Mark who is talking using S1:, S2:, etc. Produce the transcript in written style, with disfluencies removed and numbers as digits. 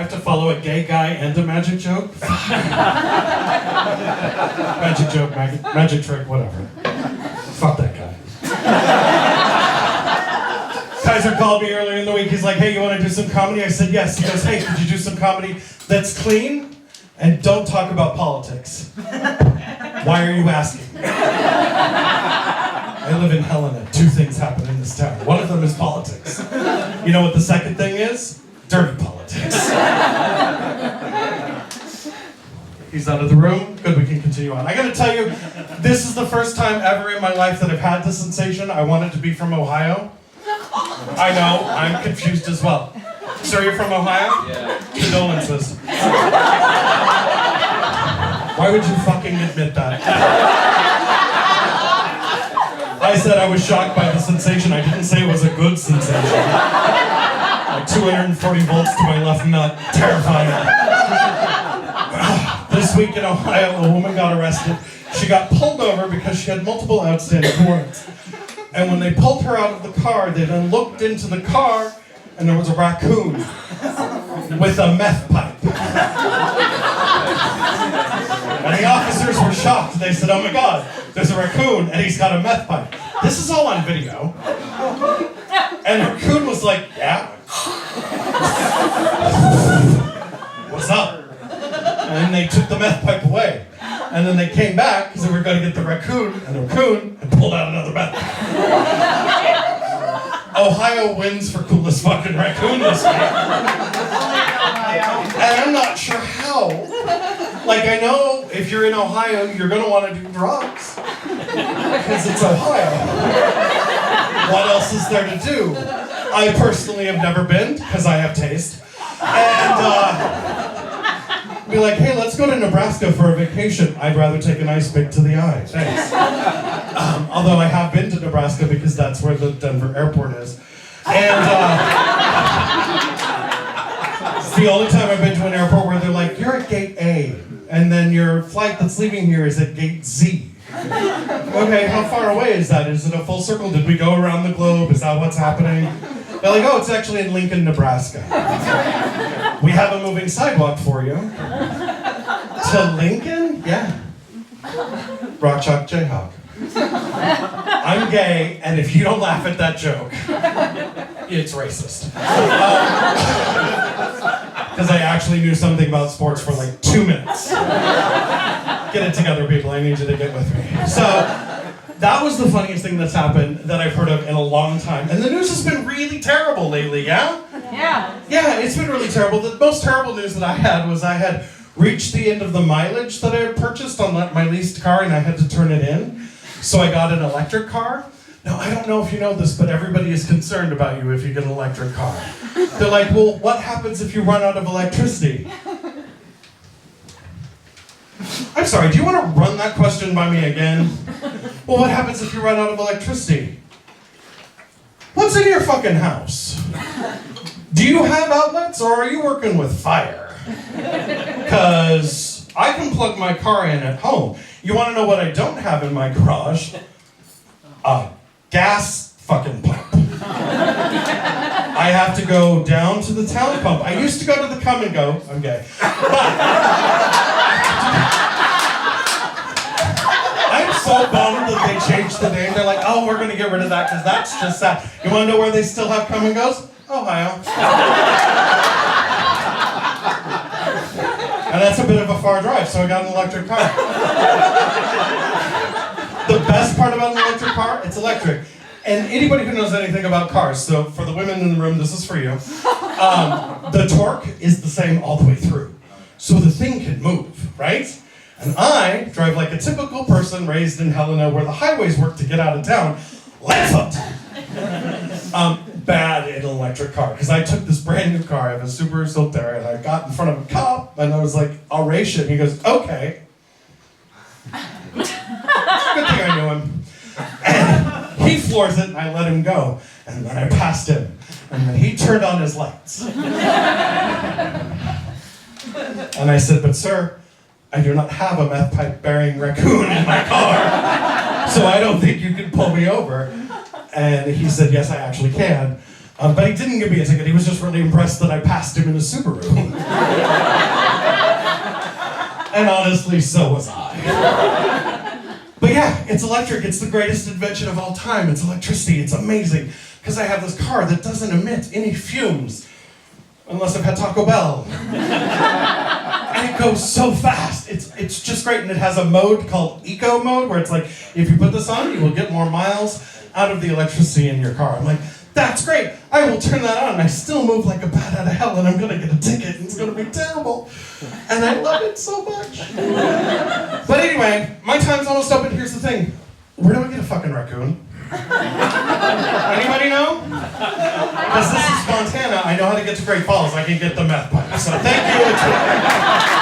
S1: have to follow a gay guy and a magic joke? Magic joke, magic trick, whatever. Fuck that guy. Kaiser called me earlier in the week. He's like, hey, you want to do some comedy? I said, yes. He goes, hey, could you do some comedy that's clean and don't talk about politics? Why are you asking? I live in Helena. 2 things happen in this town. One of them is politics. You know what the second thing is? Dirty politics. He's out of the room. Good, we can continue on. I gotta tell you, this is the first time ever in my life that I've had the sensation I wanted to be from Ohio. I know, I'm confused as well. Sir, you're from Ohio?
S2: Yeah.
S1: Condolences. Why would you fucking admit that? I said I was shocked by the sensation. I didn't say it was a good sensation. Like 240 volts to my left nut. Terrifying. This week in Ohio, a woman got arrested. She got pulled over because she had multiple outstanding warrants. And when they pulled her out of the car, they then looked into the car, and there was a raccoon with a meth pipe. And the officers were shocked. They said, oh my God, there's a raccoon, and he's got a meth pipe. This is all on video. And the raccoon was like, yeah. What's up? And they took the meth pipe away. And then they came back because they were going to get the raccoon, and the raccoon had pulled out another meth pipe. Ohio wins for coolest fucking raccoon this week. And I'm not sure how. Like, I know if you're in Ohio, you're going to want to do drugs. Because it's Ohio. What else is there to do? I personally have never been, because I have taste. And, be like, hey, let's go to Nebraska for a vacation. I'd rather take an ice pick to the eye. Thanks. Although I have been to Nebraska because that's where the Denver airport is. And it's the only time I've been to an airport where they're like, you're at gate A, and then your flight that's leaving here is at gate Z. Okay, how far away is that? Is it a full circle? Did we go around the globe? Is that what's happening? They're like, oh, it's actually in Lincoln, Nebraska. We have a moving sidewalk for you. To Lincoln? Yeah. Rock, chalk, Jayhawk. I'm gay, and if you don't laugh at that joke, it's racist. Because I actually knew something about sports for like 2 minutes. Get it together, people. I need you to get with me. So, that was the funniest thing that's happened that I've heard of in a long time. And the news has been really terrible lately, yeah?
S3: Yeah.
S1: Yeah, it's been really terrible. The most terrible news that I had was I had reached the end of the mileage that I had purchased on my leased car, and I had to turn it in. So I got an electric car. Now, I don't know if you know this, but everybody is concerned about you if you get an electric car. They're like, well, what happens if you run out of electricity? I'm sorry, do you want to run that question by me again? Well, what happens if you run out of electricity? What's in your fucking house? Do you have outlets, or are you working with fire? Because I can plug my car in at home. You want to know what I don't have in my garage? A gas fucking pump. I have to go down to the town pump. I used to go to the Come and Go. I'm gay. I'm so bummed that they changed the name. They're like, oh, we're going to get rid of that because that's just sad. You want to know where they still have Come and Goes? Ohio. And that's a bit of a far drive, so I got an electric car. The best part about an electric car, it's electric. And anybody who knows anything about cars, so for the women in the room, this is for you. The torque is the same all the way through. So the thing can move, right? And I drive like a typical person raised in Helena where the highways work to get out of town, left foot. Bad in an electric car, because I took this brand new car, I have a Subaru Solterra, and I got in front of a cop, and I was like, I'll race you. And he goes, okay. Good thing I knew him. And he floors it, and I let him go. And then I passed him. And then he turned on his lights. And I said, but sir, I do not have a meth pipe bearing raccoon in my car, so I don't think you can pull me over. And he said, yes, I actually can. But he didn't give me a ticket. He was just really impressed that I passed him in a Subaru. And honestly, so was I. But yeah, it's electric. It's the greatest invention of all time. It's electricity. It's amazing. Because I have this car that doesn't emit any fumes. Unless I've had Taco Bell. And it goes so fast. It's just great. And it has a mode called Eco Mode, where it's like, if you put this on, you will get more miles out of the electricity in your car. I'm like, that's great. I will turn that on. And I still move like a bat out of hell, and I'm going to get a ticket. And it's going to be terrible. And I love it so much. But anyway, my time's almost up, and here's the thing. Where do I get a fucking raccoon? Anybody know? Because this is Montana. I know how to get to Great Falls. I can get the meth pipe. So thank you.